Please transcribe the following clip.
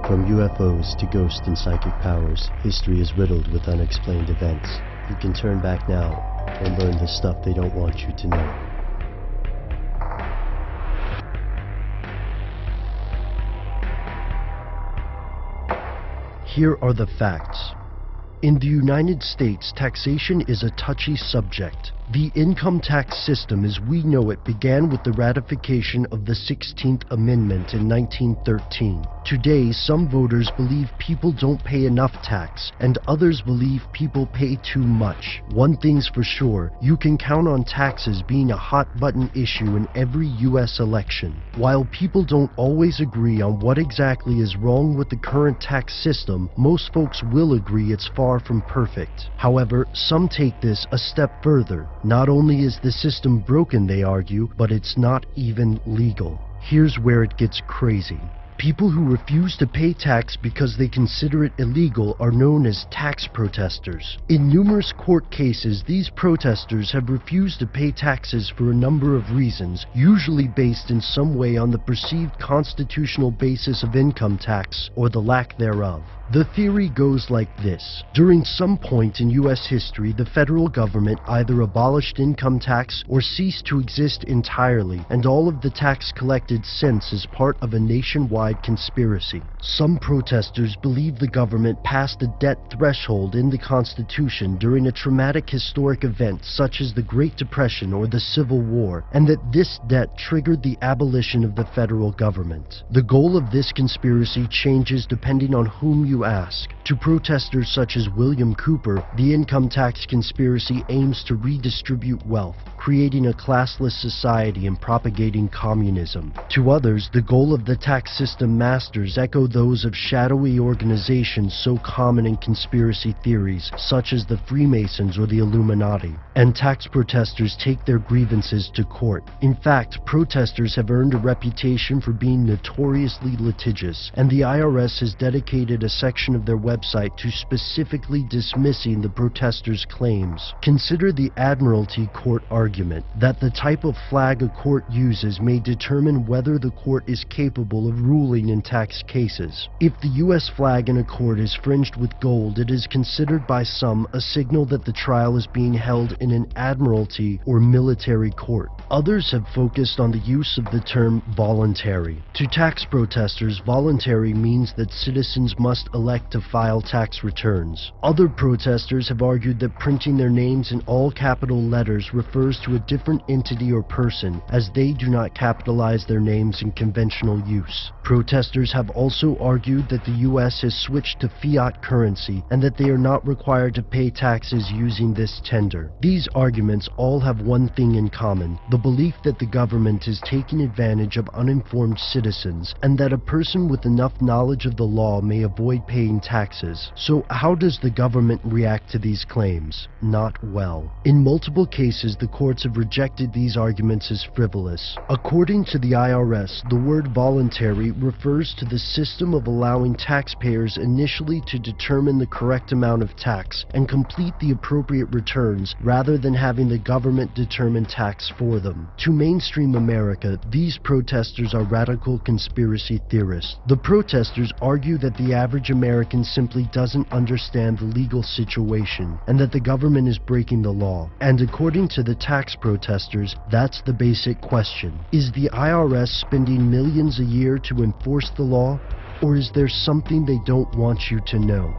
From UFOs to ghost and psychic powers, history is riddled with unexplained events. You can turn back now and learn the stuff they don't want you to know. Here are the facts. In the United States, taxation is a touchy subject. The income tax system as we know it began with the ratification of the 16th Amendment in 1913. Today, some voters believe people don't pay enough tax, and others believe people pay too much. One thing's for sure, you can count on taxes being a hot-button issue in every US election. While people don't always agree on what exactly is wrong with the current tax system, most folks will agree it's far from perfect. However, some take this a step further. Not only is the system broken, they argue, but it's not even legal. Here's where it gets crazy. People who refuse to pay tax because they consider it illegal are known as tax protesters. In numerous court cases, these protesters have refused to pay taxes for a number of reasons, usually based in some way on the perceived constitutional basis of income tax or the lack thereof. The theory goes like this. During some point in US history, the federal government either abolished income tax or ceased to exist entirely, and all of the tax collected since is part of a nationwide conspiracy. Some protesters believe the government passed a debt threshold in the Constitution during a traumatic historic event such as the Great Depression or the Civil War, and that this debt triggered the abolition of the federal government. The goal of this conspiracy changes depending on whom you ask. To protesters such as William Cooper, the income tax conspiracy aims to redistribute wealth, creating a classless society and propagating communism. To others, the goal of the tax system masters echo those of shadowy organizations so common in conspiracy theories, such as the Freemasons or the Illuminati. And tax protesters take their grievances to court. In fact, protesters have earned a reputation for being notoriously litigious, and the IRS has dedicated a section of their website to specifically dismissing the protesters' claims. Consider the Admiralty Court argument that the type of flag a court uses may determine whether the court is capable of ruling in tax cases. If the US flag in a court is fringed with gold, it is considered by some a signal that the trial is being held in an admiralty or military court. Others have focused on the use of the term voluntary. To tax protesters, voluntary means that citizens must elect to file tax returns. Other protesters have argued that printing their names in all capital letters refers to a different entity or person, as they do not capitalize their names in conventional use. Protesters have also argued that the US has switched to fiat currency and that they are not required to pay taxes using this tender. These arguments all have one thing in common: the belief that the government is taking advantage of uninformed citizens and that a person with enough knowledge of the law may avoid paying taxes. So how does the government react to these claims? Not well. In multiple cases, the courts have rejected these arguments as frivolous. According to the IRS, the word voluntary refers to the system of allowing taxpayers initially to determine the correct amount of tax and complete the appropriate returns rather than having the government determine tax for them. To mainstream America, these protesters are radical conspiracy theorists. The protesters argue that the average American simply doesn't understand the legal situation and that the government is breaking the law. And according to the tax protesters, that's the basic question. Is the IRS spending millions a year to enforce the law, or is there something they don't want you to know?